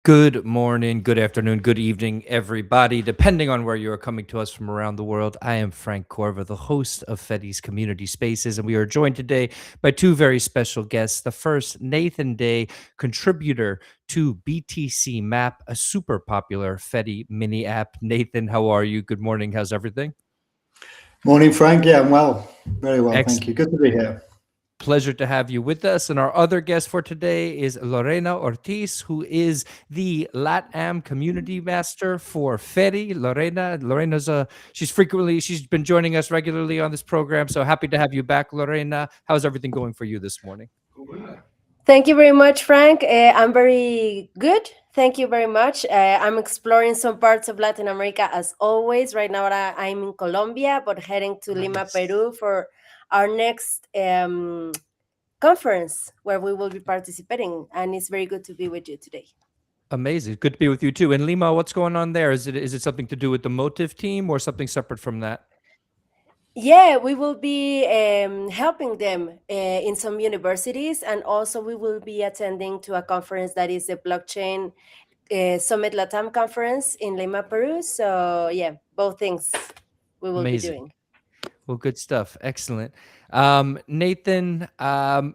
Good morning, good afternoon, good evening, everybody, depending on where you are coming to us from around the world. I am Frank Corva, the host of Fedi's Community Spaces, and we are joined today by two very special guests. The first, Nathan Day, contributor to BTC Map, a super popular Fedi mini app. Nathan, how are you? Good morning. How's everything? Morning, Frank. Yeah, I'm well. Very well, thank Excellent. you. Good to be here. Pleasure to have you with us. And our other guest for today is Lorena Ortiz, who is the LATAM community master for Fedi. She's been joining us regularly on this program. So happy to have you back, Lorena. How's everything going for you this morning? Thank you very much, Frank. I'm very good. Thank you very much. I'm exploring some parts of Latin America as always. Right now, I'm in Colombia, but heading to Lima, Nice. Peru for our next conference where we will be participating. And it's very good to be with you today. Amazing. Good to be with you too. And Lima, what's going on there? Is it something to do with the Motive team or something separate from that? Yeah, we will be helping them in some universities, and also we will be attending to a conference that is the Blockchain Summit Latam conference in Lima, Peru. So yeah, both things we will be Amazing. doing. Well, good stuff. Excellent. Nathan,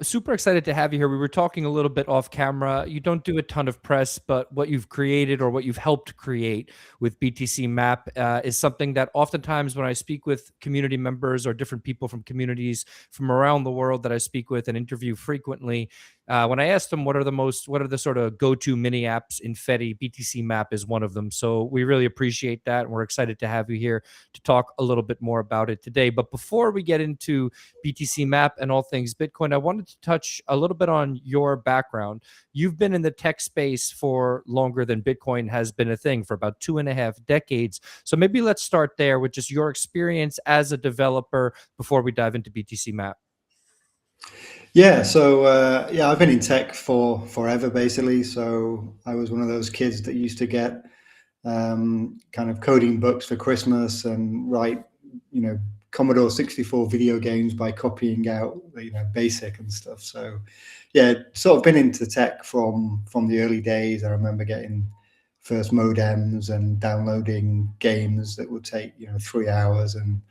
super excited to have you here. We were talking a little bit off camera. You don't do a ton of press, but what you've created or what you've helped create with BTC Map is something that oftentimes when I speak with community members or different people from communities from around the world that I speak with and interview frequently, when I ask them what are the sort of go-to mini apps in Fedi, BTC Map is one of them. So we really appreciate that, and we're excited to have you here to talk a little bit more about it today. But before we get into BTC Map and all things Bitcoin, I wanted to touch a little bit on your background. You've been in the tech space for longer than Bitcoin has been a thing, for about 2.5 decades. So maybe let's start there with just your experience as a developer before we dive into BTC Map. Yeah, so I've been in tech for forever, basically. So I was one of those kids that used to get kind of coding books for Christmas and write, Commodore 64 video games by copying out, BASIC and stuff. So yeah, sort of been into tech from the early days. I remember getting first modems and downloading games that would take 3 hours and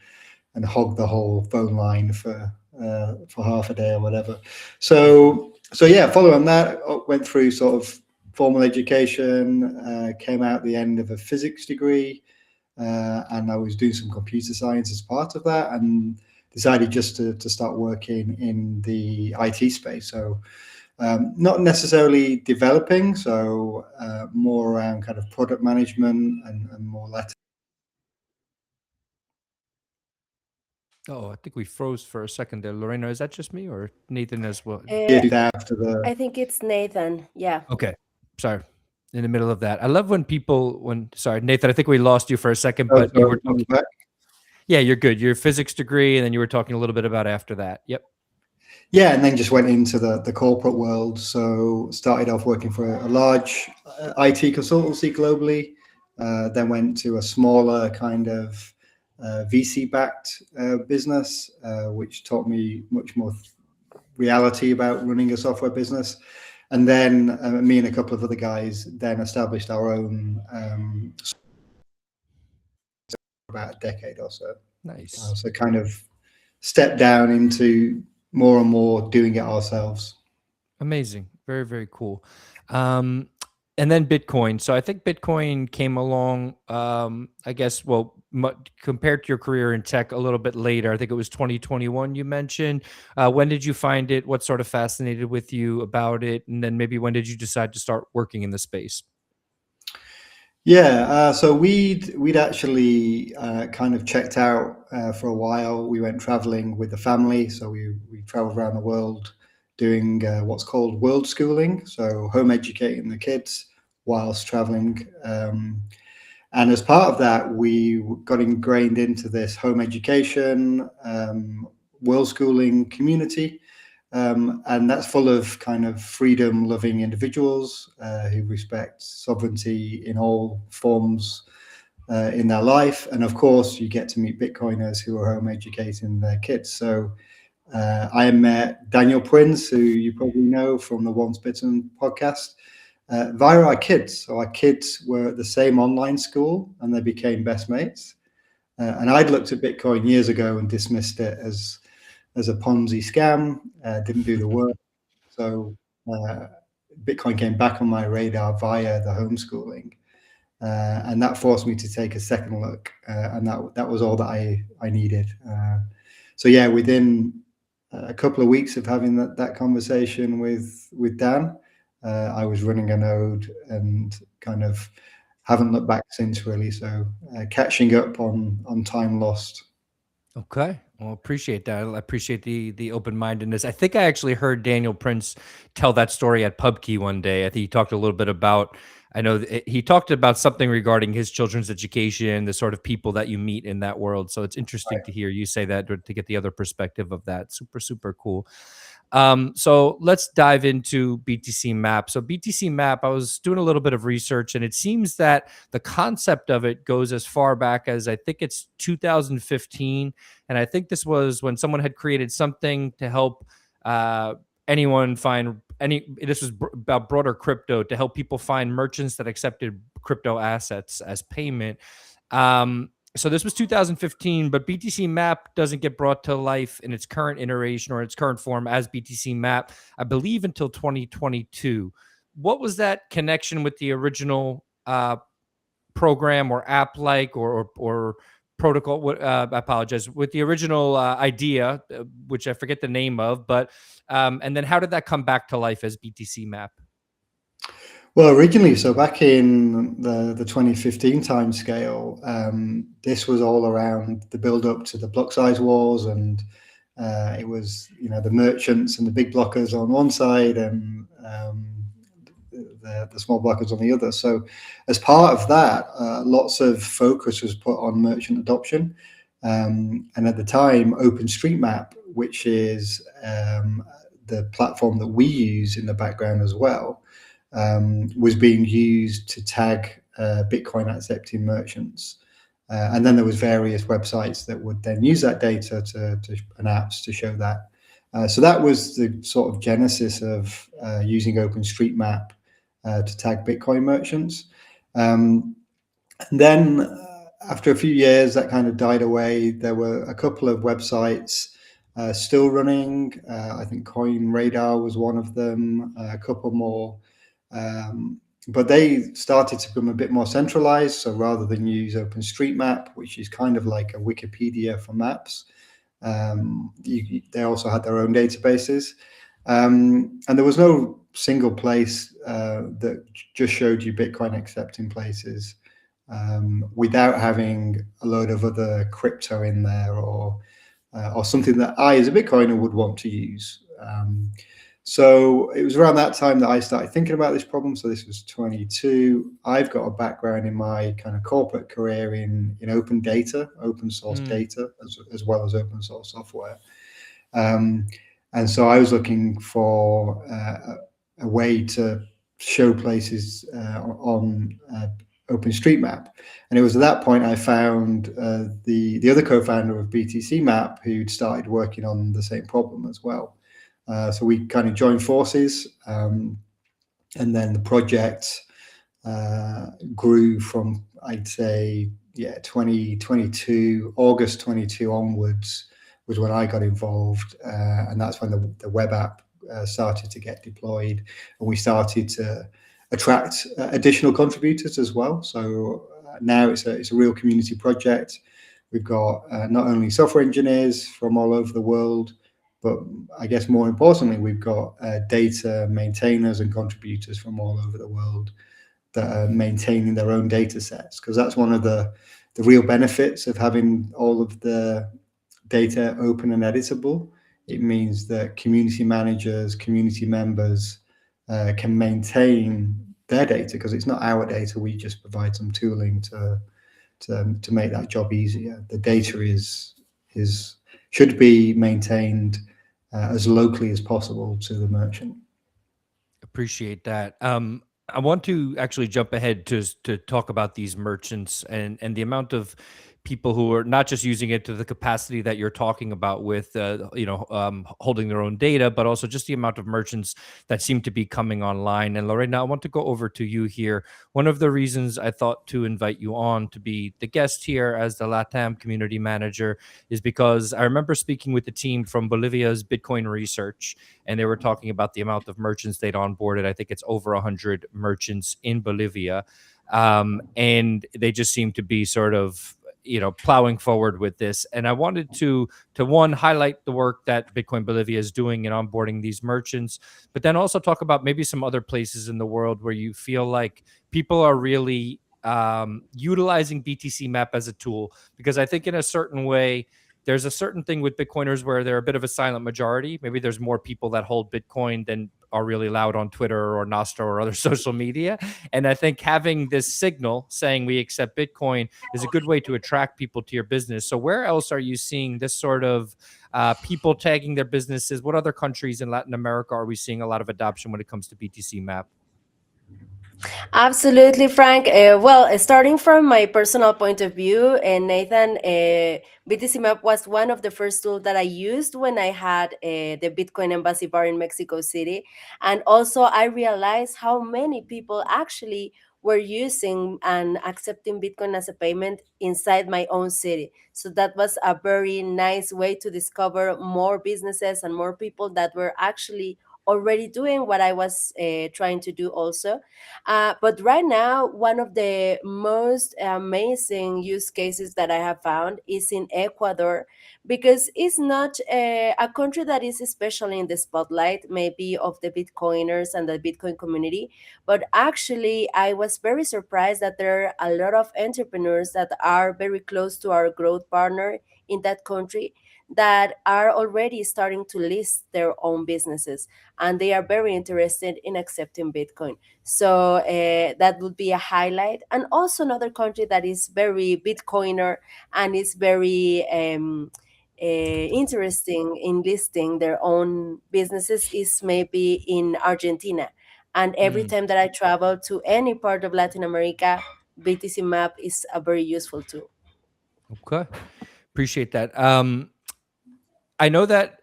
hog the whole phone line for half a day or whatever. So yeah, following that, went through sort of formal education, came out the end of a physics degree, and I was doing some computer science as part of that, and decided just to start working in the IT space. So not necessarily developing, so more around kind of product management and more Latin. Oh, I think we froze for a second there. Lorena, is that just me or Nathan as well? After the I think it's Nathan. Yeah. Okay. Sorry. In the middle of that. I love sorry, Nathan, I think we lost you for a second, but you were talking. back. Yeah, you're good. Your physics degree, and then you were talking a little bit about after that. Yep. Yeah, and then just went into the corporate world. So started off working for a large IT consultancy globally, then went to a smaller kind of VC-backed business, which taught me much more reality about running a software business. And then me and a couple of other guys then established our own about a decade or so. Nice. So kind of stepped down into more and more doing it ourselves. Amazing. Very, very cool. And then Bitcoin. So I think Bitcoin came along, I guess, well, compared to your career in tech a little bit later. I think it was 2021 you mentioned. When did you find it? What sort of fascinated with you about it? And then maybe when did you decide to start working in the space? Yeah, so we'd actually kind of checked out for a while. We went traveling with the family, so we traveled around the world doing what's called world schooling, so home educating the kids whilst traveling. And as part of that, we got ingrained into this home education, world schooling community. And that's full of kind of freedom-loving individuals who respect sovereignty in all forms in their life. And of course, you get to meet Bitcoiners who are home educating their kids. So I met Daniel Prince, who you probably know from the Once Bitten podcast. via our kids. So our kids were at the same online school and they became best mates. And I'd looked at Bitcoin years ago and dismissed it as a Ponzi scam, didn't do the work. So Bitcoin came back on my radar via the homeschooling. And that forced me to take a second look. And that was all that I needed. So yeah, within a couple of weeks of having that conversation with Dan, I was running a node and kind of haven't looked back since, really. So catching up on time lost. Okay. Well, appreciate that. I appreciate the open-mindedness. I think I actually heard Daniel Prince tell that story at PubKey one day. I think he talked a little bit about, I know he talked about something regarding his children's education, the sort of people that you meet in that world. So it's interesting to hear you say that, to get the other perspective of that. Super, super cool. So let's dive into BTC Map. So BTC Map, I was doing a little bit of research, and it seems that the concept of it goes as far back as, I think it's 2015. And I think this was when someone had created something to help anyone find this was about broader crypto, to help people find merchants that accepted crypto assets as payment. So this was 2015, but BTC Map doesn't get brought to life in its current iteration or its current form as BTC Map, I believe, until 2022. What was that connection with the original program or app, like, or protocol? I apologize, with the original idea, which I forget the name of, but and then how did that come back to life as BTC Map? Well, originally, so back in the 2015 timescale, this was all around the build up to the block size wars, and it was, the merchants and the big blockers on one side, and the small blockers on the other. So as part of that, lots of focus was put on merchant adoption. And at the time, OpenStreetMap, which is the platform that we use in the background as well, was being used to tag Bitcoin accepting merchants. And then there was various websites that would then use that data and apps to show that. So that was the sort of genesis of using OpenStreetMap to tag Bitcoin merchants. And then after a few years, that kind of died away. There were a couple of websites still running. I think Coin Radar was one of them, a couple more. But they started to become a bit more centralized. So rather than use OpenStreetMap, which is kind of like a Wikipedia for maps, they also had their own databases. And there was no single place that just showed you Bitcoin accepting places without having a load of other crypto in there, or something that I, as a Bitcoiner, would want to use. So it was around that time that I started thinking about this problem. So this was 22. I've got a background in my kind of corporate career in open data, open source data, as well as open source software. And so I was looking for a way to show places on OpenStreetMap. And it was at that point I found the other co-founder of BTC Map, who'd started working on the same problem as well. So we kind of joined forces, and then the project grew from, I'd say, 2022, August 22 onwards was when I got involved, and that's when the web app started to get deployed, and we started to attract additional contributors as well. So now it's a real community project. We've got not only software engineers from all over the world, but I guess more importantly, we've got data maintainers and contributors from all over the world that are maintaining their own data sets, because that's one of the real benefits of having all of the data open and editable. It means that community managers, community members can maintain their data, because it's not our data. We just provide some tooling to make that job easier. The data should be maintained as locally as possible to the merchant. Appreciate that. I want to actually jump ahead to talk about these merchants and the amount of people who are not just using it to the capacity that you're talking about with, holding their own data, but also just the amount of merchants that seem to be coming online. And Lorena, I want to go over to you here. One of the reasons I thought to invite you on to be the guest here as the LATAM community manager is because I remember speaking with the team from Bolivia's Bitcoin research, and they were talking about the amount of merchants they'd onboarded. I think it's over 100 merchants in Bolivia. And they just seem to be sort of plowing forward with this. And I wanted to one, highlight the work that Bitcoin Bolivia is doing in onboarding these merchants, but then also talk about maybe some other places in the world where you feel like people are really utilizing BTC Map as a tool. Because I think in a certain way, there's a certain thing with Bitcoiners where they're a bit of a silent majority. Maybe there's more people that hold Bitcoin than are really loud on Twitter or Nostr or other social media. And I think having this signal saying we accept Bitcoin is a good way to attract people to your business. So where else are you seeing this sort of people tagging their businesses? What other countries in Latin America are we seeing a lot of adoption when it comes to BTC Map? Absolutely, Frank. Well, starting from my personal point of view, Nathan, BTC Map was one of the first tools that I used when I had the Bitcoin Embassy Bar in Mexico City. And also, I realized how many people actually were using and accepting Bitcoin as a payment inside my own city. So that was a very nice way to discover more businesses and more people that were actually already doing what I was trying to do also. But right now, one of the most amazing use cases that I have found is in Ecuador, because it's not a country that is especially in the spotlight, maybe of the Bitcoiners and the Bitcoin community. But actually, I was very surprised that there are a lot of entrepreneurs that are very close to our growth partner in that country that are already starting to list their own businesses, and they are very interested in accepting Bitcoin. So that would be a highlight. And also another country that is very Bitcoiner and is very interesting in listing their own businesses is maybe in Argentina. And every time that I travel to any part of Latin America, BTC Map is a very useful tool. Okay. Appreciate that. I know that,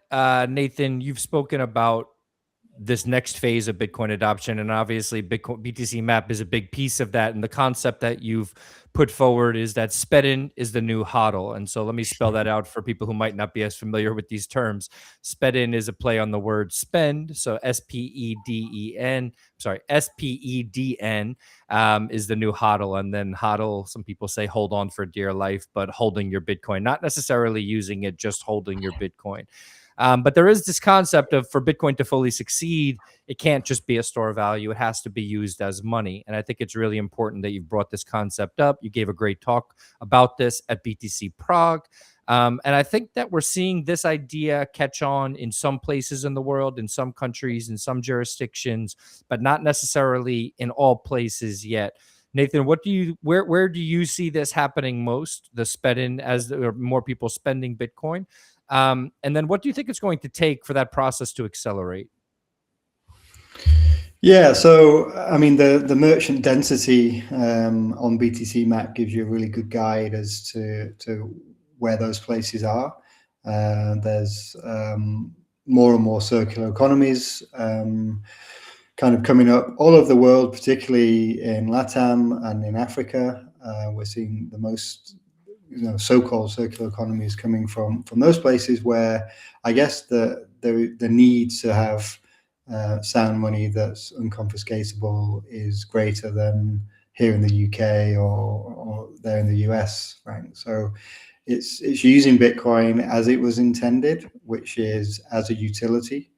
Nathan, you've spoken about this next phase of Bitcoin adoption, and obviously Bitcoin BTC Map is a big piece of that. And the concept that you've put forward is that SPEDN is the new HODL. And so let me spell that out for people who might not be as familiar with these terms. SPEDN is a play on the word spend, so SPEDEN. Sorry, SPEDN is the new HODL, and then HODL. Some people say hold on for dear life, but holding your Bitcoin, not necessarily using it, just holding your Bitcoin. But there is this concept of, for Bitcoin to fully succeed, it can't just be a store of value. It has to be used as money. And I think it's really important that you've brought this concept up. You gave a great talk about this at BTC Prague. And I think that we're seeing this idea catch on in some places in the world, in some countries, in some jurisdictions, but not necessarily in all places yet. Nathan, where do you see this happening most? The SPEDN, as there are more people spending Bitcoin, and then what do you think it's going to take for that process to accelerate? Yeah, so I mean, the merchant density on BTC Map gives you a really good guide as to where those places are. There's more and more circular economies kind of coming up all over the world, particularly in LATAM and in Africa. We're seeing the most so-called circular economies coming from those places where I guess the need to have sound money that's unconfiscatable is greater than here in the UK or there in the US, right? So it's using Bitcoin as it was intended, which is as a utility.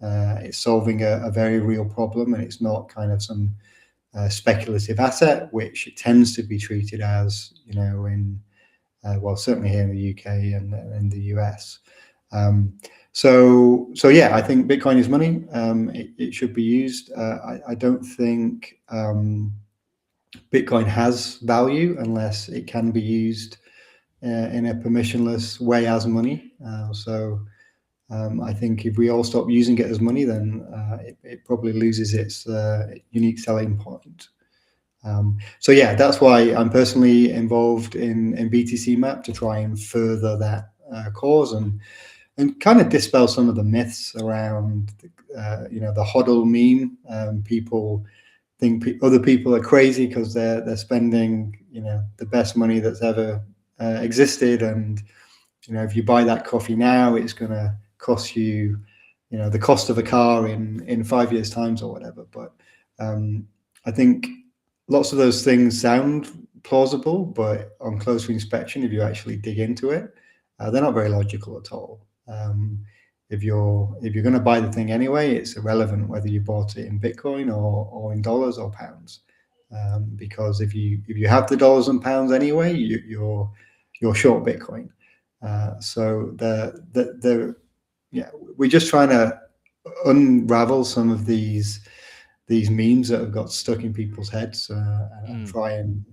It's solving a very real problem, and it's not kind of some speculative asset, which it tends to be treated as, in well, certainly here in the UK and in the US. So yeah, I think Bitcoin is money. It should be used. I don't think Bitcoin has value unless it can be used in a permissionless way as money. I think if we all stop using it as money, then it probably loses its unique selling point. So yeah, that's why I'm personally involved in BTC Map to try and further that cause and kind of dispel some of the myths around, the HODL meme. People think other people are crazy because they're spending, the best money that's ever existed, and if you buy that coffee now, it's going to cost you, the cost of a car in 5 years' times or whatever. But I think lots of those things sound plausible, but on closer inspection, if you actually dig into it, they're not very logical at all. If you're going to buy the thing anyway, it's irrelevant whether you bought it in Bitcoin or in dollars or pounds, because if you have the dollars and pounds anyway, you're short Bitcoin. So we're just trying to unravel some of these memes that have got stuck in people's heads, and try and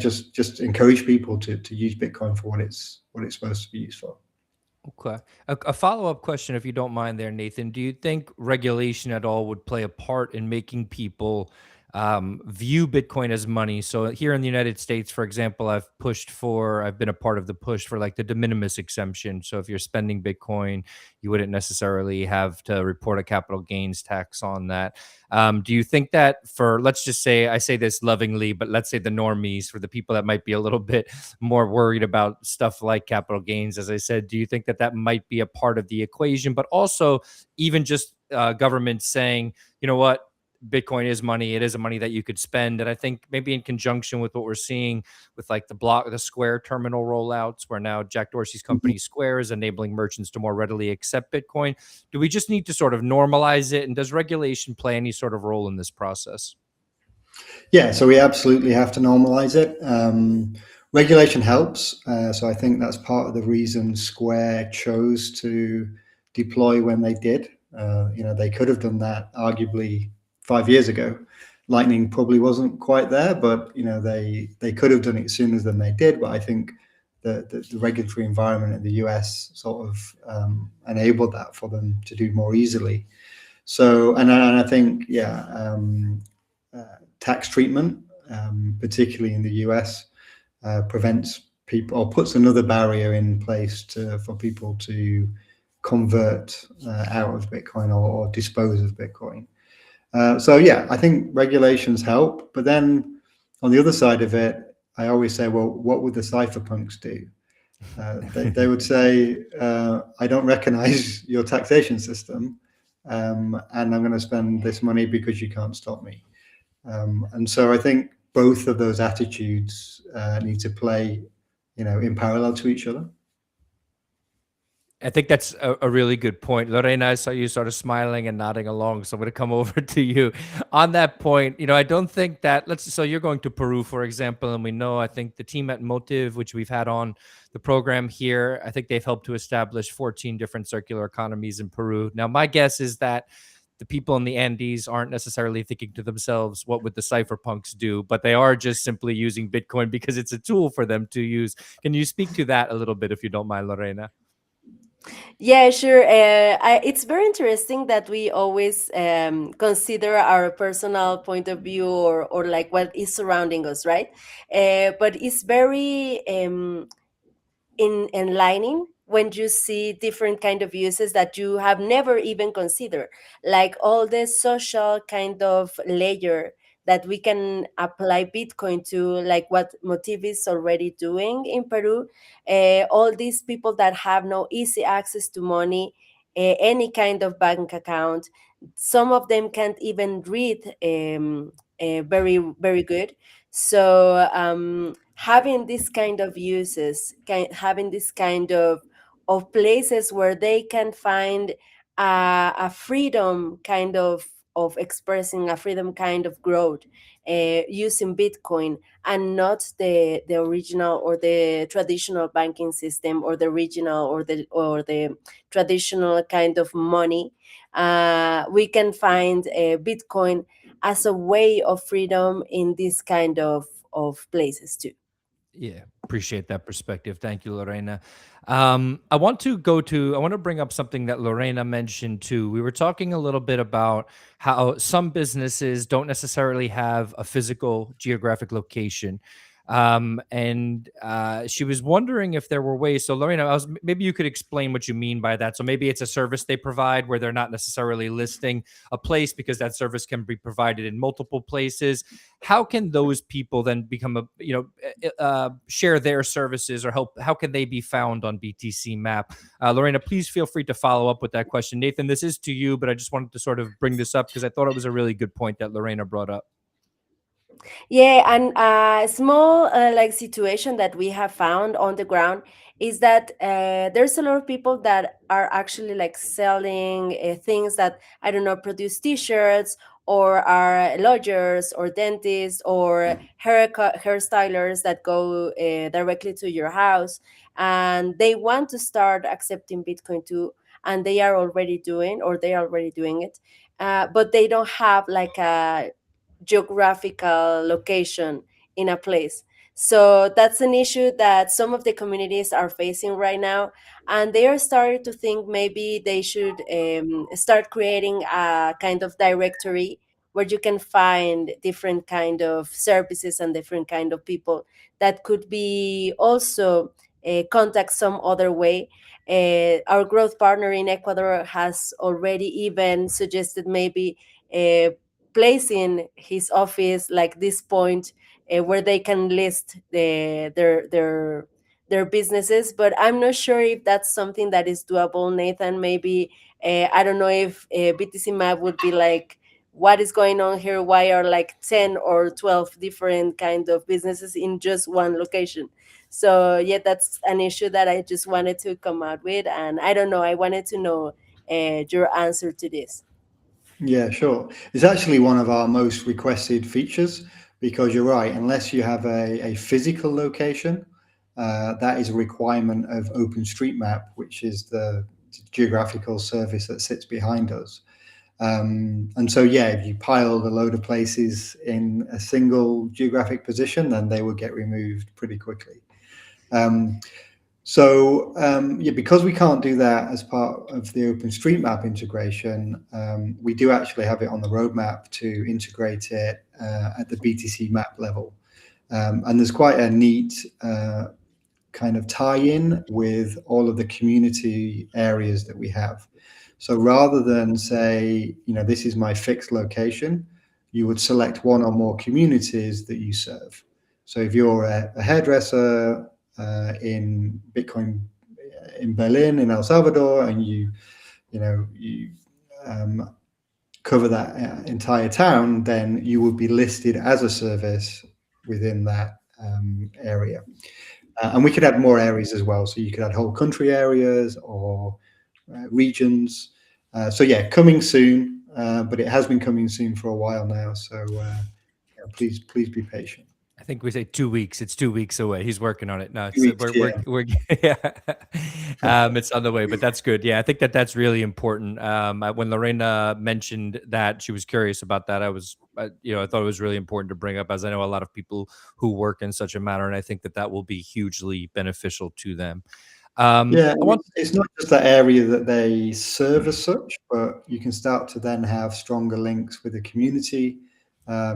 just encourage people to use Bitcoin for what it's supposed to be used for. Okay. A follow-up question, if you don't mind there, Nathan. Do you think regulation at all would play a part in making people view Bitcoin as money? So here in the United States, for example, I've been a part of the push for like the de minimis exemption. So if you're spending Bitcoin, you wouldn't necessarily have to report a capital gains tax on that. Do you think that for, let's just say, I say this lovingly, but let's say the normies, for the people that might be a little bit more worried about stuff like capital gains, as I said, do you think that that might be a part of the equation? But also, even just government saying, you know what, Bitcoin is money. It is a money that you could spend. And I think maybe in conjunction with what we're seeing with like the Square terminal rollouts, where now Jack Dorsey's company Square is enabling merchants to more readily accept Bitcoin. Do we just need to sort of normalize it? And does regulation play any sort of role in this process? Yeah, so we absolutely have to normalize it. Regulation helps. So I think that's part of the reason Square chose to deploy when they did. They could have done that arguably 5 years ago. Lightning probably wasn't quite there, but they could have done it sooner than they did. But I think the regulatory environment in the US sort of enabled that for them to do more easily. So, and I think, tax treatment, particularly in the US, prevents people or puts another barrier in place for people to convert out of Bitcoin or dispose of Bitcoin. So yeah, I think regulations help, but then on the other side of it, I always say, well, what would the cypherpunks do? They would say, I don't recognize your taxation system, and I'm going to spend this money because you can't stop me. And so I think both of those attitudes need to play, in parallel to each other. I think that's a really good point. Lorena, I saw you sort of smiling and nodding along, so I'm going to come over to you on that point. I don't think that, so you're going to Peru, for example, and we know, I think the team at Motive, which we've had on the program here, I think they've helped to establish 14 different circular economies in Peru. Now, my guess is that the people in the Andes aren't necessarily thinking to themselves, what would the cypherpunks do? But they are just simply using Bitcoin because it's a tool for them to use. Can you speak to that a little bit, if you don't mind, Lorena? Yeah, sure. It's very interesting that we always consider our personal point of view or like what is surrounding us, right? But it's very enlightening when you see different kind of uses that you have never even considered, like all the social kind of layer that we can apply Bitcoin to, like what Motiv is already doing in Peru. All these people that have no easy access to money, any kind of bank account, some of them can't even read very, very good. So having this kind of uses, having this kind of places where they can find a freedom kind of expressing, a freedom kind of growth using Bitcoin, and not the original or the traditional banking system, or the regional or the traditional kind of money. We can find Bitcoin as a way of freedom in this kind of places too. Yeah, appreciate that perspective. Thank you, Lorena. I want to bring up something that Lorena mentioned too. We were talking a little bit about how some businesses don't necessarily have a physical geographic location. And she was wondering if there were ways. So, Lorena, maybe you could explain what you mean by that. So, maybe it's a service they provide where they're not necessarily listing a place because that service can be provided in multiple places. How can those people then become share their services or help? How can they be found on BTC Map? Lorena, please feel free to follow up with that question. Nathan, this is to you, but I just wanted to sort of bring this up because I thought it was a really good point that Lorena brought up. Yeah, and a small like situation that we have found on the ground is that there's a lot of people that are actually like selling things that, I don't know, produce T-shirts, or are lawyers or dentists or hairstylers that go directly to your house, and they want to start accepting Bitcoin too, and they are already doing, or they are already doing it, but they don't have like a geographical location in a place. So that's an issue that some of the communities are facing right now, and they are starting to think maybe they should start creating a kind of directory where you can find different kind of services and different kind of people that could be also contact some other way. Our growth partner in Ecuador has already even suggested maybe uh, placing his office like this point where they can list their businesses, but I'm not sure if that's something that is doable, Nathan. Maybe I don't know if BTC Map would be like, what is going on here, why are like 10 or 12 different kind of businesses in just one location. So yeah, that's an issue that I just wanted to come out with, and I don't know, I wanted to know your answer to this. Yeah, sure. It's actually one of our most requested features because you're right, unless you have a physical location, that is a requirement of OpenStreetMap, which is the geographical service that sits behind us. And so, yeah, if you piled a load of places in a single geographic position, then they would get removed pretty quickly. Um, yeah, because we can't do that as part of the OpenStreetMap integration, we do actually have it on the roadmap to integrate it at the BTC Map level. And there's quite a neat kind of tie-in with all of the community areas that we have. So rather than say, this is my fixed location, you would select one or more communities that you serve. So if you're a hairdresser in Bitcoin in Berlin, in El Salvador, and you cover that entire town, then you would be listed as a service within that area. And we could add more areas as well. So you could add whole country areas or regions. So yeah, coming soon, but it has been coming soon for a while now. So please be patient. I think we say 2 weeks. It's 2 weeks away. He's working on it. No, it's 2 weeks, we're yeah. It's on the way, but that's good. Yeah, I think that's really important. When Lorena mentioned that she was curious about that, I thought it was really important to bring up, as I know a lot of people who work in such a manner, and I think that will be hugely beneficial to them. Yeah, it's not just that area that they serve as such, but you can start to then have stronger links with the community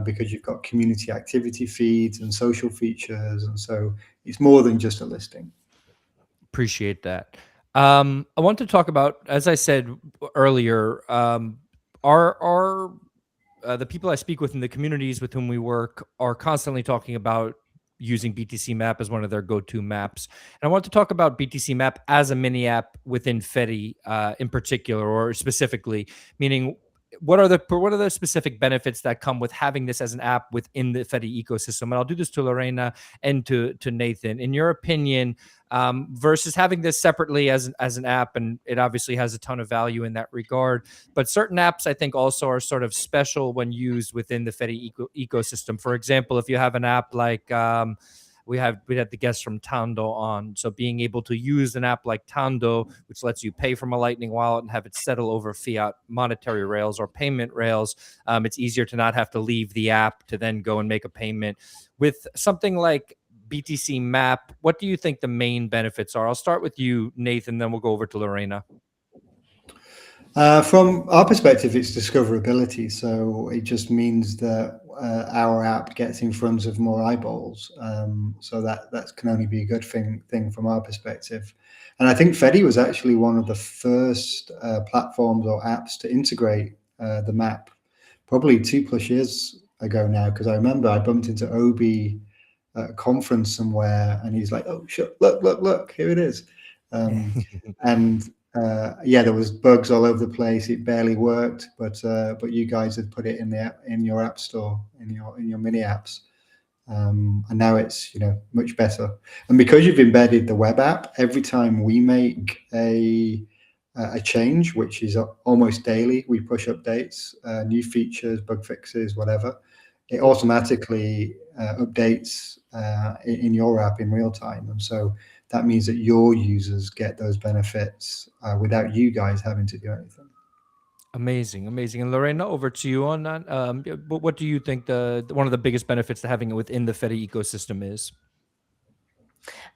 because you've got community activity feeds and social features, and so it's more than just a listing. Appreciate that. I want to talk about, as I said earlier, our the people I speak with in the communities with whom we work are constantly talking about using BTC Map as one of their go-to maps. And I want to talk about BTC Map as a mini app within Fedi in particular, or specifically, meaning what are the specific benefits that come with having this as an app within the Fedi ecosystem? And I'll do this to Lorena and to Nathan. In your opinion, versus having this separately as an app, and it obviously has a ton of value in that regard. But certain apps, I think, also are sort of special when used within the Fedi ecosystem. For example, if you have an app like we had the guest from Tando on, so being able to use an app like Tando, which lets you pay from a Lightning wallet and have it settle over fiat monetary rails or payment rails, it's easier to not have to leave the app to then go and make a payment. With something like BTC Map, what do you think the main benefits are? I'll start with you, Nathan, then we'll go over to Lorena. From our perspective, it's discoverability. So it just means that our app gets in front of more eyeballs. So that can only be a good thing from our perspective. And I think Fedi was actually one of the first platforms or apps to integrate the map, probably 2+ years ago now, because I remember I bumped into Obi at a conference somewhere, and he's like, "Oh, look, here it is." And yeah, there was bugs all over the place. It barely worked, but you guys had put it in your app store, in your mini apps, and now it's much better. And because you've embedded the web app, every time we make a change, which is almost daily, we push updates, new features, bug fixes, whatever. It automatically updates in your app in real time, and so that means that your users get those benefits without you guys having to do anything. Amazing. And Lorena, over to you on that. What do you think one of the biggest benefits to having it within the Fedi ecosystem is?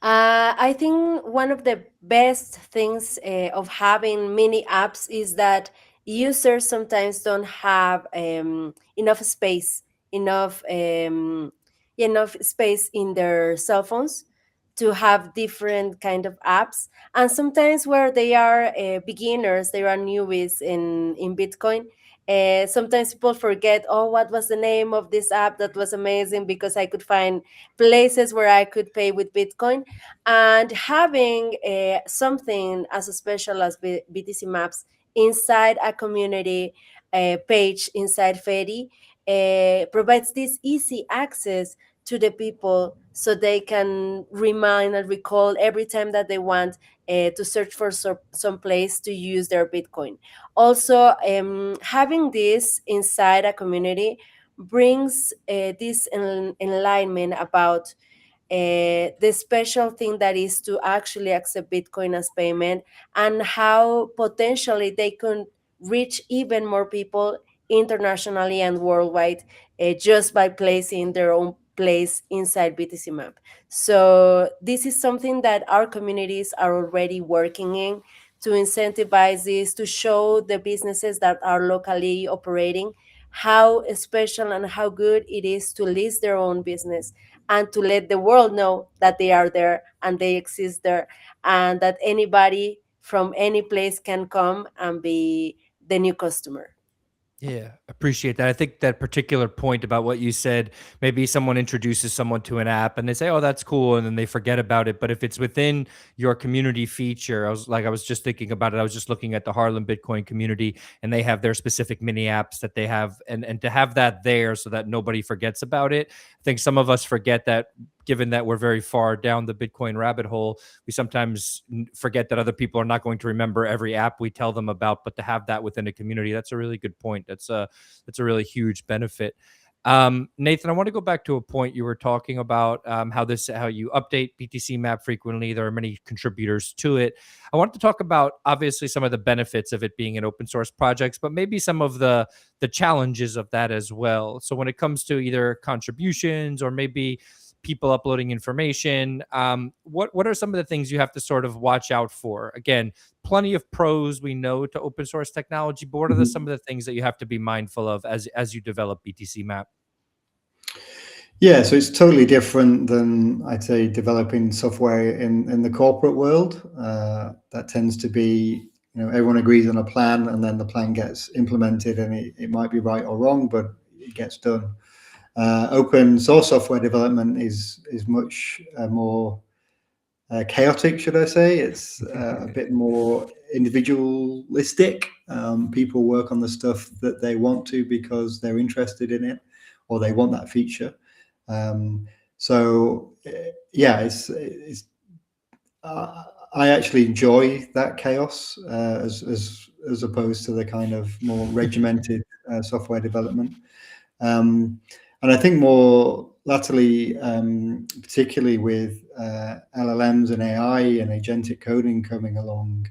I think one of the best things of having mini apps is that users sometimes don't have enough space, enough enough space in their cell phones to have different kind of apps. And sometimes where they are beginners, they are newbies in Bitcoin. Sometimes people forget, oh, what was the name of this app that was amazing, because I could find places where I could pay with Bitcoin. And having something as special as BTC Maps inside a community page inside Fedi provides this easy access to the people, so they can remind and recall every time that they want to search for some place to use their Bitcoin. Also, having this inside a community brings this enlightenment about the special thing that is to actually accept Bitcoin as payment, and how potentially they can reach even more people internationally and worldwide just by placing their own place inside BTC Map. So this is something that our communities are already working in, to incentivize this, to show the businesses that are locally operating how special and how good it is to list their own business, and to let the world know that they are there and they exist there, and that anybody from any place can come and be the new customer. Yeah, appreciate that. I think that particular point about what you said, maybe someone introduces someone to an app and they say, "Oh, that's cool," and then they forget about it. But if it's within your community feature, I was just thinking about it. I was just looking at the Harlem Bitcoin community, and they have their specific mini apps that they have, and to have that there so that nobody forgets about it. I think some of us forget that, given that we're very far down the Bitcoin rabbit hole, we sometimes forget that other people are not going to remember every app we tell them about. But to have that within a community, that's a really good point. That's a really huge benefit. Nathan, I want to go back to a point you were talking about, how you update BTC Map frequently. There are many contributors to it. I want to talk about, obviously, some of the benefits of it being an open source project, but maybe some of the challenges of that as well. So when it comes to either contributions or maybe people uploading information, what are some of the things you have to sort of watch out for? Again, plenty of pros we know to open source technology, but what are some of the things that you have to be mindful of as you develop BTC Map? Yeah, so it's totally different than, I'd say, developing software in the corporate world. That tends to be, everyone agrees on a plan, and then the plan gets implemented, and it might be right or wrong, but it gets done. Open source software development is much more chaotic, should I say. It's a bit more individualistic. People work on the stuff that they want to because they're interested in it, or they want that feature. So yeah, it's I actually enjoy that chaos as opposed to the kind of more regimented software development. And I think more latterly, particularly with LLMs and AI and agentic coding coming along,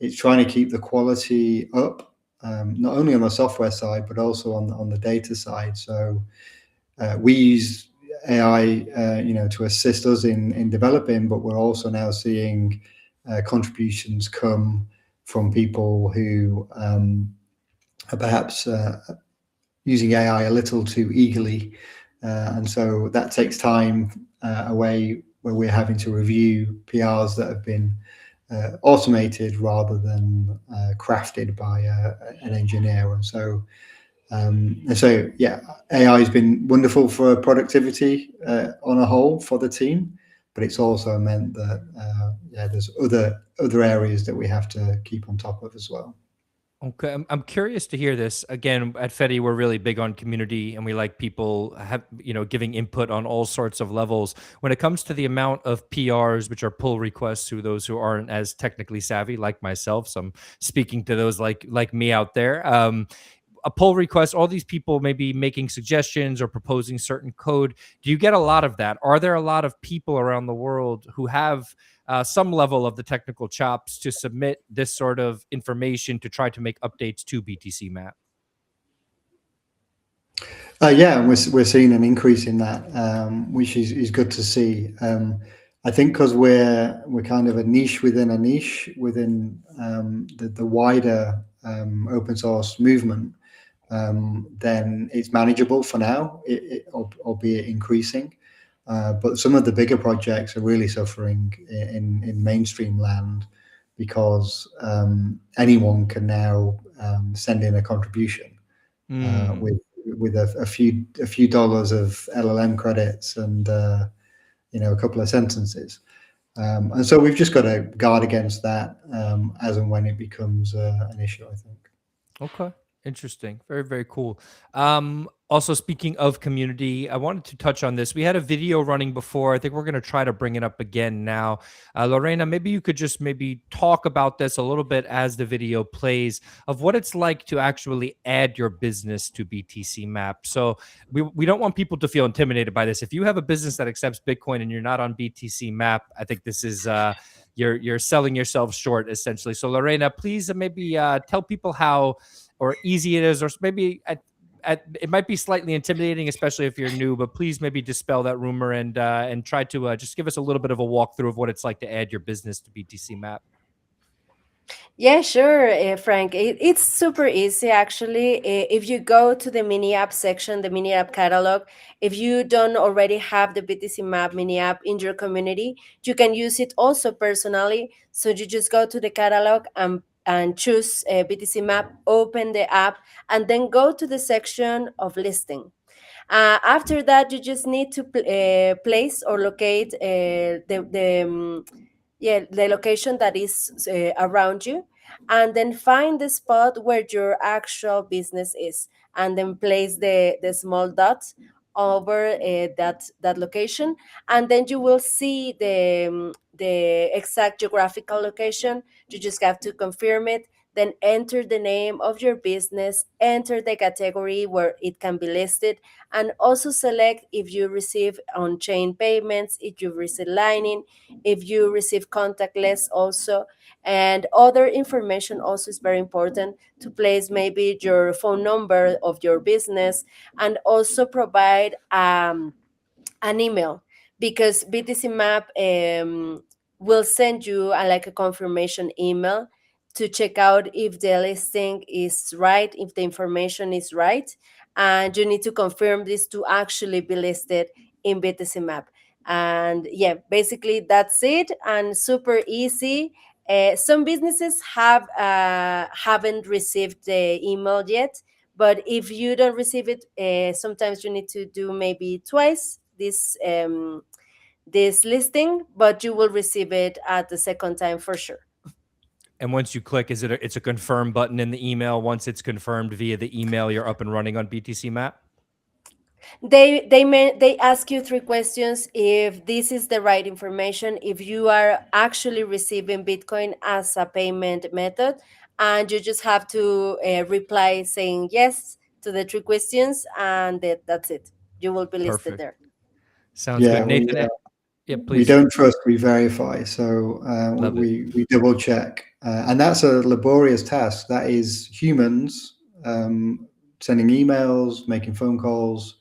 it's trying to keep the quality up, not only on the software side, but also on the data side. So we use AI, to assist us in developing, but we're also now seeing contributions come from people who are perhaps using AI a little too eagerly, and so that takes time away where we're having to review PRs that have been automated rather than crafted by an engineer. And so yeah, AI has been wonderful for productivity on a whole for the team, but it's also meant that there's other areas that we have to keep on top of as well. Okay, I'm curious to hear this. Again, at Fedi, we're really big on community, and we like people giving input on all sorts of levels. When it comes to the amount of PRs, which are pull requests to those who aren't as technically savvy, like myself, so I'm speaking to those like me out there. A pull request, all these people maybe making suggestions or proposing certain code. Do you get a lot of that? Are there a lot of people around the world who have some level of the technical chops to submit this sort of information to try to make updates to BTC Map? Yeah, and we're seeing an increase in that, which is good to see. I think because we're kind of a niche within a niche within the wider open source movement, then it's manageable for now, albeit increasing. But some of the bigger projects are really suffering in mainstream land because anyone can now send in a contribution with a few dollars of LLM credits and a couple of sentences. And so we've just got to guard against that as and when it becomes an issue, I think. Okay. Interesting. Very, very cool. Also, speaking of community, I wanted to touch on this. We had a video running before. I think we're going to try to bring it up again now. Lorena, maybe you could just maybe talk about this a little bit as the video plays of what it's like to actually add your business to BTC Map. So we don't want people to feel intimidated by this. If you have a business that accepts Bitcoin and you're not on BTC Map, I think this is you're selling yourself short, essentially. So Lorena, please maybe tell people how or easy it is, or maybe it might be slightly intimidating, especially if you're new, but please maybe dispel that rumor and try to just give us a little bit of a walkthrough of what it's like to add your business to BTC Map. Yeah, sure, Frank. It's super easy, actually. If you go to the mini app section, the mini app catalog, if you don't already have the BTC Map mini app in your community, you can use it also personally. So you just go to the catalog and choose BTC Map, open the app, and then go to the section of listing. After that, you just need to place or locate the location that is around you, and then find the spot where your actual business is, and then place the small dots over that location, and then you will see the exact geographical location. You just have to confirm it, then enter the name of your business, enter the category where it can be listed, and also select if you receive on-chain payments, if you receive Lightning, if you receive contactless also. And other information also is very important to place, maybe your phone number of your business, and also provide an email, because BTC Map will send you like a confirmation email to check out if the listing is right, if the information is right, and you need to confirm this to actually be listed in BTC Map. And yeah, basically that's it, and super easy. Some businesses haven't received the email yet, but if you don't receive it, sometimes you need to do maybe twice this listing, but you will receive it at the second time for sure. And once you click, it's a confirm button in the email. Once it's confirmed via the email, you're up and running on BTC Map. They ask you 3 questions if this is the right information, if you are actually receiving Bitcoin as a payment method, and you just have to reply saying yes to the 3 questions, and that's it. You will be listed Perfect. there. Sounds good, Nathan. Yeah, please. We don't trust, we verify. So we double check. And that's a laborious task. That is humans sending emails, making phone calls,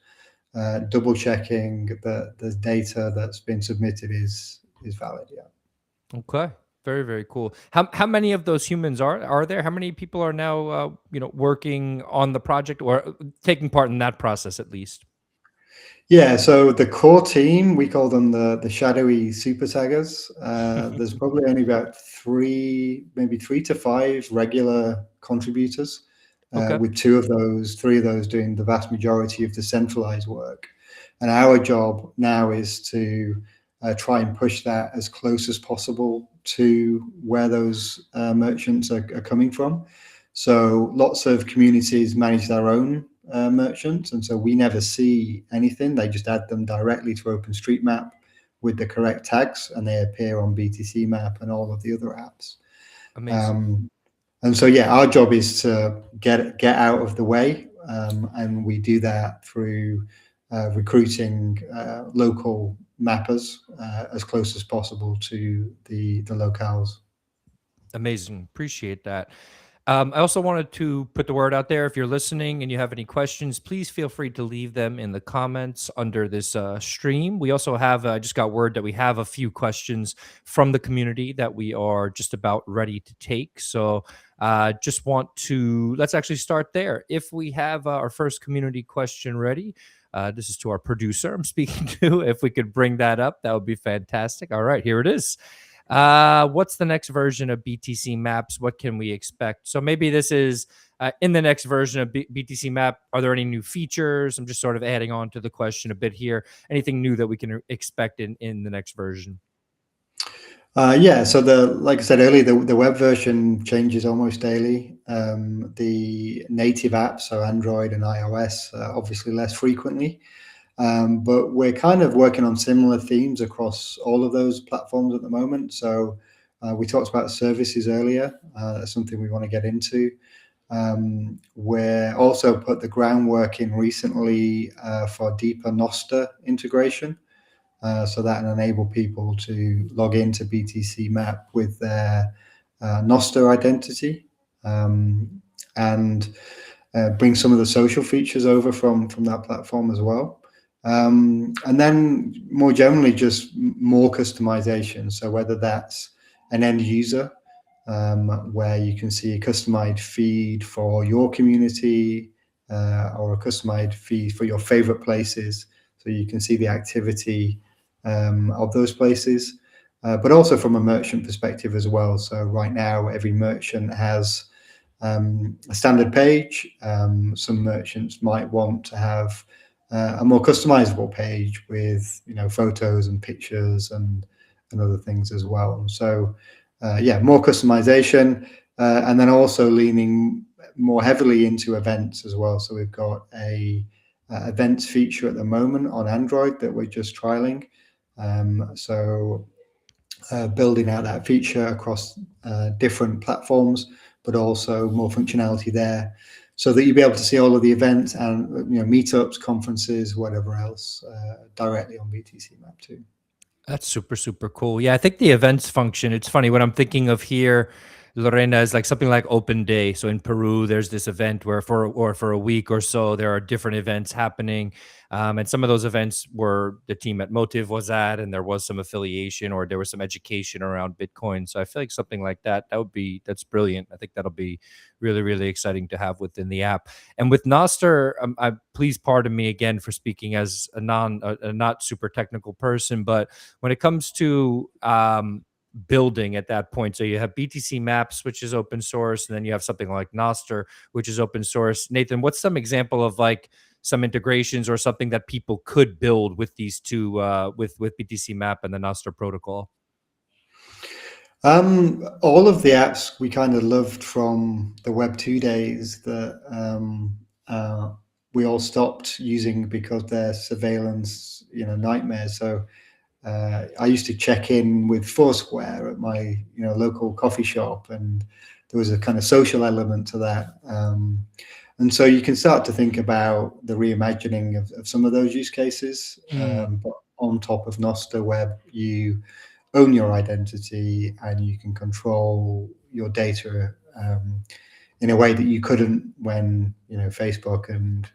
double checking that the data that's been submitted is valid. Yeah. Okay. Very, very cool. How many of those humans are there? How many people are now working on the project or taking part in that process at least? Yeah, so the core team, we call them the shadowy super taggers. There's probably only about maybe 3 to 5 regular contributors, Okay. with 3 of those doing the vast majority of the centralized work. And our job now is to try and push that as close as possible to where those merchants are coming from. So lots of communities manage their own merchants, and so we never see anything. They just add them directly to OpenStreetMap with the correct tags, and they appear on BTC Map and all of the other apps. Amazing. And so, yeah, our job is to get out of the way, and we do that through recruiting local mappers as close as possible to the locales. Amazing. Appreciate that. I also wanted to put the word out there. If you're listening and you have any questions, please feel free to leave them in the comments under this stream. We also have, I just got word that we have a few questions from the community that we are just about ready to take. So let's actually start there. If we have our first community question ready, this is to our producer I'm speaking to. If we could bring that up, that would be fantastic. All right, here it is. What's the next version of BTC Maps? What can we expect? So maybe this is in the next version of BTC Map. Are there any new features? I'm just sort of adding on to the question a bit here. Anything new that we can expect in the next version? Yeah, so like I said earlier, the web version changes almost daily. The native apps, so Android and iOS, obviously less frequently. But we're kind of working on similar themes across all of those platforms at the moment. So we talked about services earlier. That's something we want to get into. We're also put the groundwork in recently for deeper Noster integration. So that will enable people to log into BTC Map with their Noster identity, and bring some of the social features over from that platform as well. And then more generally, just more customization. So whether that's an end user, where you can see a customized feed for your community, or a customized feed for your favorite places, so you can see the activity of those places, but also from a merchant perspective as well. So right now, every merchant has a standard page. Some merchants might want to have a more customizable page with photos and pictures and other things as well. So yeah, more customization, and then also leaning more heavily into events as well. So we've got a events feature at the moment on Android that we're just trialing. So building out that feature across different platforms, but also more functionality there, so that you'll be able to see all of the events and meetups, conferences, whatever else, directly on BTC Map too. That's super, super cool. Yeah, I think the events function, it's funny what I'm thinking of here, Lorena, is like something like Open Day. So in Peru, there's this event where for a week or so, there are different events happening. And some of those events were the team at Motive was at, and there was some affiliation or there was some education around Bitcoin. So I feel like something like that's brilliant. I think that'll be really, really exciting to have within the app. And with Noster, please pardon me again for speaking as a not super technical person, but when it comes to building at that point, so you have BTC Maps, which is open source, and then you have something like Noster, which is open source. Nathan, what's some example of like some integrations or something that people could build with these two, with BTC Map and the Noster protocol? All of the apps we kind of loved from the Web 2 days that we all stopped using because they're surveillance, nightmares. So I used to check in with Foursquare at my local coffee shop, and there was a kind of social element to that. And so you can start to think about the reimagining of some of those use cases. But on top of Noster Web, you own your identity and you can control your data in a way that you couldn't when Facebook and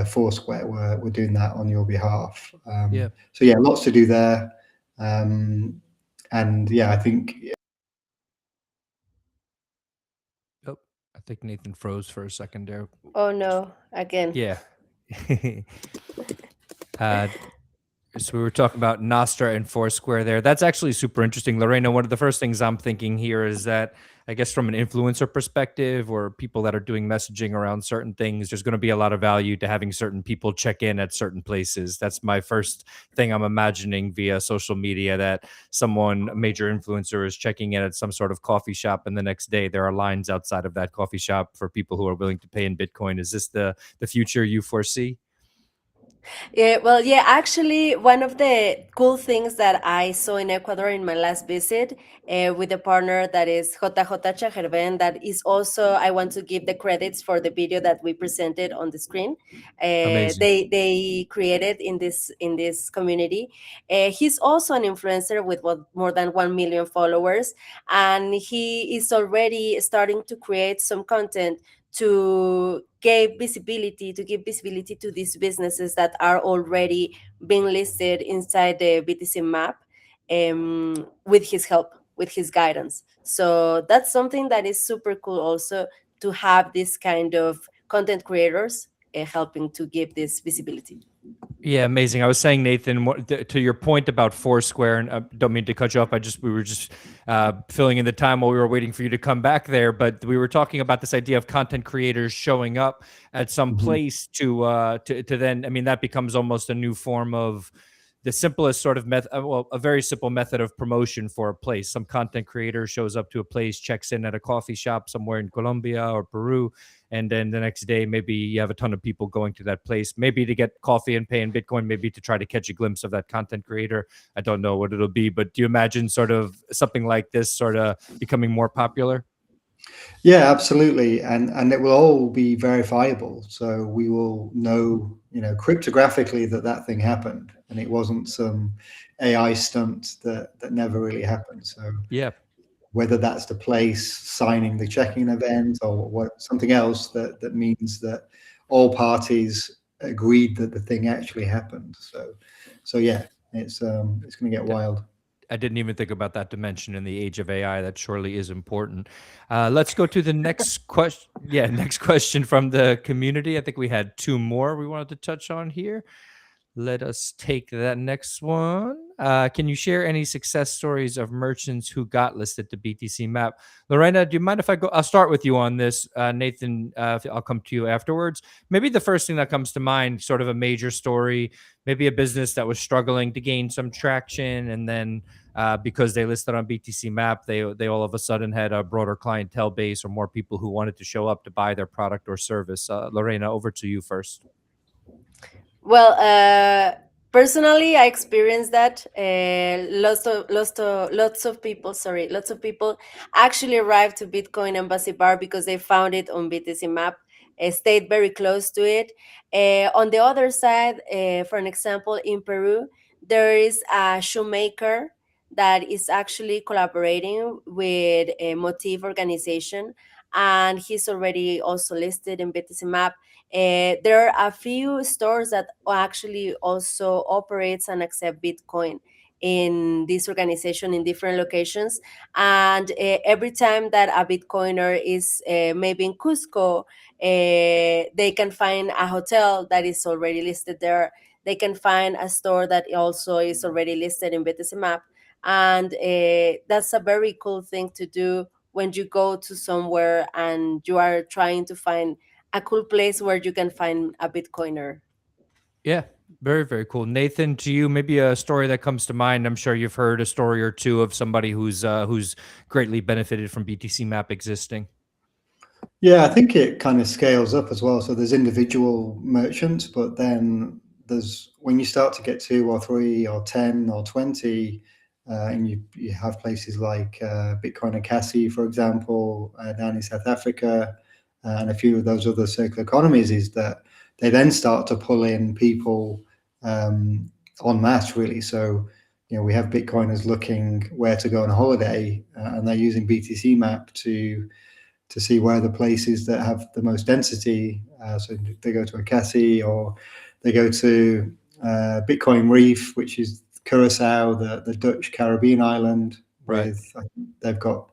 Foursquare were doing that on your behalf. Yeah. So yeah, lots to do there. And yeah, I think. Oh, I think Nathan froze for a second there. Oh no, again. Yeah. So we were talking about Nostra and Foursquare there. That's actually super interesting. Lorena, one of the first things I'm thinking here is that I guess from an influencer perspective or people that are doing messaging around certain things, there's going to be a lot of value to having certain people check in at certain places. That's my first thing I'm imagining via social media, that someone, a major influencer, is checking in at some sort of coffee shop, and the next day there are lines outside of that coffee shop for people who are willing to pay in Bitcoin. Is this the future you foresee? Yeah, well, yeah, actually, one of the cool things that I saw in Ecuador in my last visit with a partner that is JJ Chajerben, that is also, I want to give the credits for the video that we presented on the screen. Amazing. They created in this community. He's also an influencer with more than 1 million followers, and he is already starting to create some content to give visibility to these businesses that are already being listed inside the BTC Map, with his help, with his guidance. So that's something that is super cool also, to have this kind of content creators helping to give this visibility. Yeah, amazing. I was saying, Nathan, to your point about Foursquare, and don't mean to cut you off. We were just filling in the time while we were waiting for you to come back there. But we were talking about this idea of content creators showing up at some place to then. I mean, that becomes almost a new form of the simplest sort of method, well, a very simple method of promotion for a place. Some content creator shows up to a place, checks in at a coffee shop somewhere in Colombia or Peru, and then the next day maybe you have a ton of people going to that place, maybe to get coffee and pay in Bitcoin, maybe to try to catch a glimpse of that content creator. I don't know what it'll be, but do you imagine sort of something like this sort of becoming more popular? Yeah, absolutely, and it will all be verifiable. So we will know, cryptographically that thing happened, and it wasn't some AI stunt that never really happened. So Yeah. whether that's the place signing the check-in event or something else that means that all parties agreed that the thing actually happened. So yeah, it's going to get wild. I didn't even think about that dimension in the age of AI. That surely is important. Let's go to the next question. Yeah, next question from the community. I think we had two more we wanted to touch on here. Let us take that next one. Can you share any success stories of merchants who got listed to BTC Map? Lorena, do you mind if I go? I'll start with you on this. Nathan, I'll come to you afterwards. Maybe the first thing that comes to mind, sort of a major story, maybe a business that was struggling to gain some traction, and then because they listed on BTC Map, they all of a sudden had a broader clientele base or more people who wanted to show up to buy their product or service. Lorena, over to you first. Well, personally, I experienced that. Lots of people, lots of people actually arrived to Bitcoin Embassy Bar because they found it on BTC Map, stayed very close to it. On the other side, for an example, in Peru, there is a shoemaker that is actually collaborating with a Motif organization, and he's already also listed in BTC Map. There are a few stores that actually also operates and accept Bitcoin in this organization in different locations. And every time that a Bitcoiner is maybe in Cusco, they can find a hotel that is already listed there. They can find a store that also is already listed in BTC Map. And that's a very cool thing to do when you go to somewhere and you are trying to find a cool place where you can find a Bitcoiner. Yeah, very, very cool. Nathan, to you, maybe a story that comes to mind. I'm sure you've heard a story or two of somebody who's greatly benefited from BTC Map existing. Yeah, I think it kind of scales up as well. So there's individual merchants, but then there's when you start to get 2 or 3 or 10 or 20, and you have places like Bitcoin Akasi, for example, down in South Africa, and a few of those other circular economies, is that they then start to pull in people en masse, really. So we have Bitcoiners looking where to go on holiday, and they're using BTC Map to to see where the places that have the most density. So they go to Akasi, or they go to Bitcoin Reef, which is Curacao, the Dutch Caribbean island. Right. They've got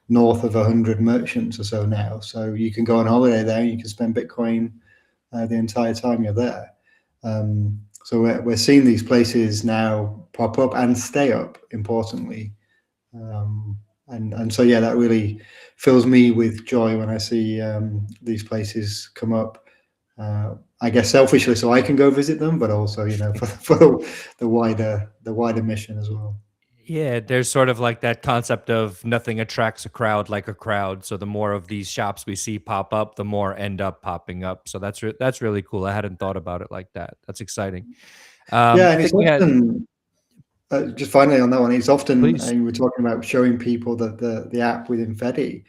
north of 100 merchants or so now. So you can go on holiday there. You can spend Bitcoin the entire time you're there. So we're seeing these places now pop up and stay up, importantly. And so, yeah, that really fills me with joy when I see these places come up. I guess selfishly, so I can go visit them, but also, for the wider mission as well. Yeah, there's sort of like that concept of nothing attracts a crowd like a crowd. So the more of these shops we see pop up, the more end up popping up. So that's really cool. I hadn't thought about it like that. That's exciting. Yeah, I and it's think we had, often just finally on that one. It's often, please. and we're talking about showing people that the app within Fedi.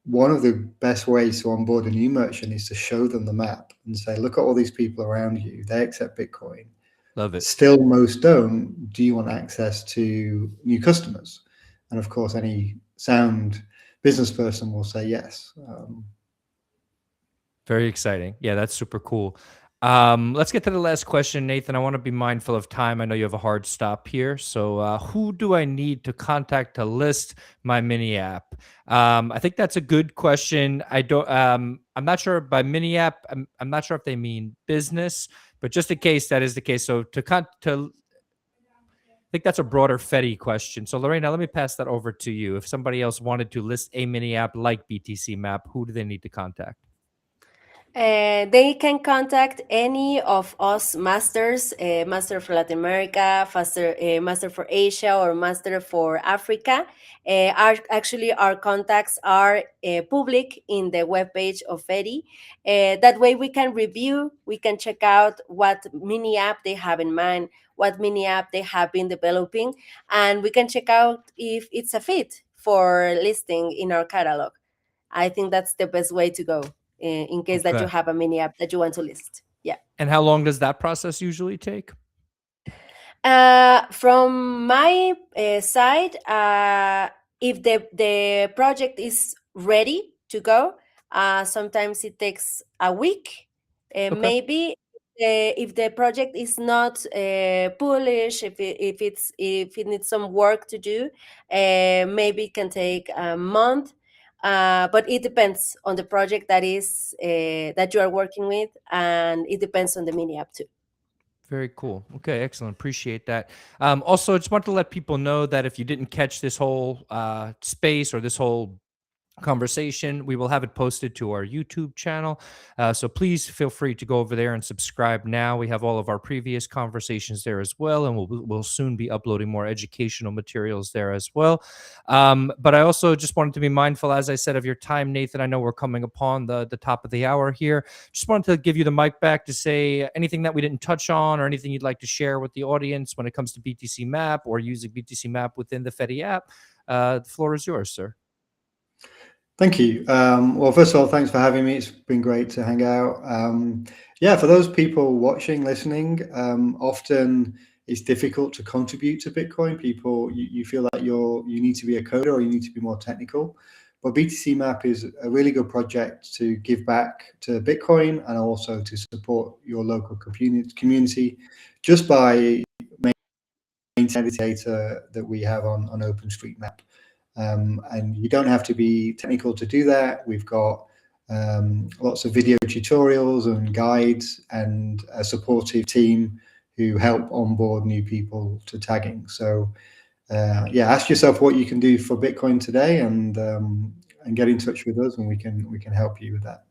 One of the best ways to onboard a new merchant is to show them the map and say, look at all these people around you. They accept Bitcoin. Love it. Still, most don't. Do you want access to new customers? And of course, any sound business person will say yes. Very exciting. Yeah, that's super cool. Let's get to the last question, Nathan. I want to be mindful of time. I know you have a hard stop here. So who do I need to contact to list my mini app? I think that's a good question. I'm not sure by mini app. I'm not sure if they mean business, but just in case that is the case. So I think that's a broader Fedi question. So Lorena, let me pass that over to you. If somebody else wanted to list a mini app like BTC Map, who do they need to contact? They can contact any of us masters, master for Latin America, master for Asia, or master for Africa. Our contacts are public in the webpage of Fedi. That way we can review, we can check out what mini app they have in mind, what mini app they have been developing, and we can check out if it's a fit for listing in our catalog. I think that's the best way to go in case that you Okay. have a mini app that you want to list. Yeah. And how long does that process usually take? From my side, if the project is ready to go, sometimes it takes a week. Okay. Maybe if the project is not bullish, if it needs some work to do, maybe it can take a month. But it depends on the project that you are working with, and it depends on the mini app too. Very cool. Okay, excellent. Appreciate that. Also, just want to let people know that if you didn't catch this whole space or this whole conversation, we will have it posted to our YouTube channel. So please feel free to go over there and subscribe now. We have all of our previous conversations there as well, and we'll soon be uploading more educational materials there as well. But I also just wanted to be mindful, as I said, of your time, Nathan. I know we're coming upon the top of the hour here. Just wanted to give you the mic back to say anything that we didn't touch on or anything you'd like to share with the audience when it comes to BTC Map or using BTC Map within the Fedi app. The floor is yours, sir. Thank you. Well, first of all, thanks for having me. It's been great to hang out. Yeah, for those people watching, listening, often it's difficult to contribute to Bitcoin. People, you feel like you need to be a coder or you need to be more technical. But BTC Map is a really good project to give back to Bitcoin and also to support your local community just by maintaining the data that we have on OpenStreetMap. And you don't have to be technical to do that. We've got lots of video tutorials and guides and a supportive team who help onboard new people to tagging. So yeah, ask yourself what you can do for Bitcoin today, and get in touch with us, and we can help you with that.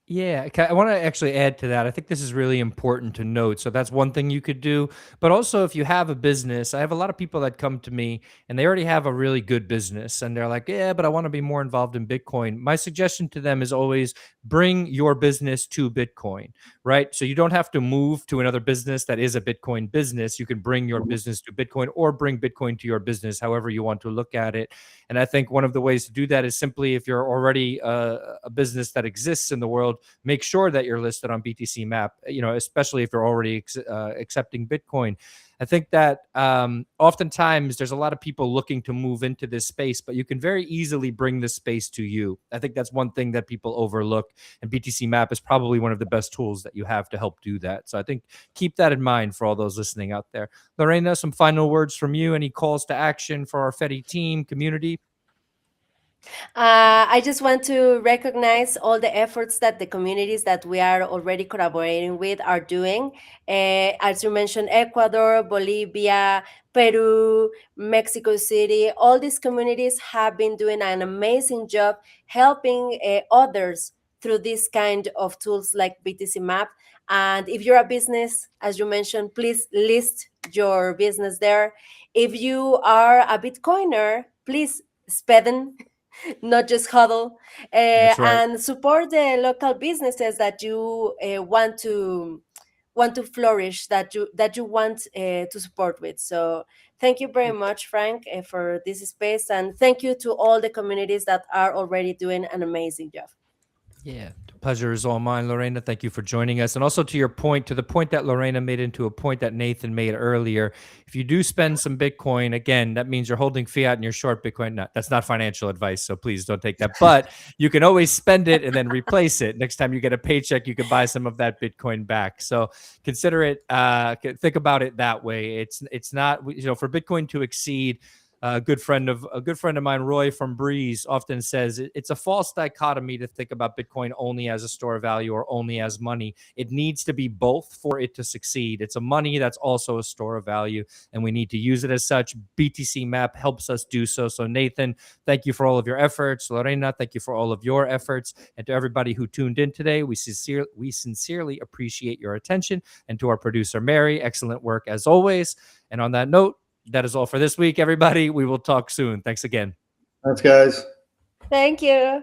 Yeah, I want to actually add to that. I think this is really important to note. So that's one thing you could do. But also, if you have a business, I have a lot of people that come to me and they already have a really good business and they're like, yeah, but I want to be more involved in Bitcoin. My suggestion to them is always bring your business to Bitcoin, right? So you don't have to move to another business that is a Bitcoin business. You can bring your business to Bitcoin or bring Bitcoin to your business, however you want to look at it. And I think one of the ways to do that is simply if you're already a business that exists in the world, world, make sure that you're listed on BTC Map, especially if you're already accepting Bitcoin. I think that oftentimes there's a lot of people looking to move into this space, but you can very easily bring this space to you. I think that's one thing that people overlook, and BTC Map is probably one of the best tools that you have to help do that. So I think keep that in mind for all those listening out there. Lorena, some final words from you. Any calls to action for our Fedi team, community? I just want to recognize all the efforts that the communities that we are already collaborating with are doing. As you mentioned, Ecuador, Bolivia, Peru, Mexico City, all these communities have been doing an amazing job helping others through this kind of tools like BTC Map. And if you're a business, as you mentioned, please list your business there. If you are a Bitcoiner, please SPEDN, not just HODL, That's right. and support the local businesses that you want to flourish, that you want to support with. So thank you very much, Frank, for this space, and thank you to all the communities that are already doing an amazing job. Yeah, the pleasure is all mine, Lorena. Thank you for joining us. And also to your point, to the point that Lorena made into a point that Nathan made earlier, if you do spend some Bitcoin, again, that means you're holding fiat and you're short Bitcoin. No, that's not financial advice, so please don't take that. But you can always spend it and then replace it. Next time you get a paycheck, you could buy some of that Bitcoin back. So consider it, think about it that way. It's not, for Bitcoin to exceed, a good friend of mine, Roy from Breeze, often says it's a false dichotomy to think about Bitcoin only as a store of value or only as money. It needs to be both for it to succeed. It's a money that's also a store of value, and we need to use it as such. BTC Map helps us do so. So Nathan, thank you for all of your efforts. Lorena, thank you for all of your efforts. And to everybody who tuned in today, we sincerely appreciate your attention. And to our producer, Mary, excellent work as always. And on that note, that is all for this week, everybody. We will talk soon. Thanks again. Thanks, guys. Thank you.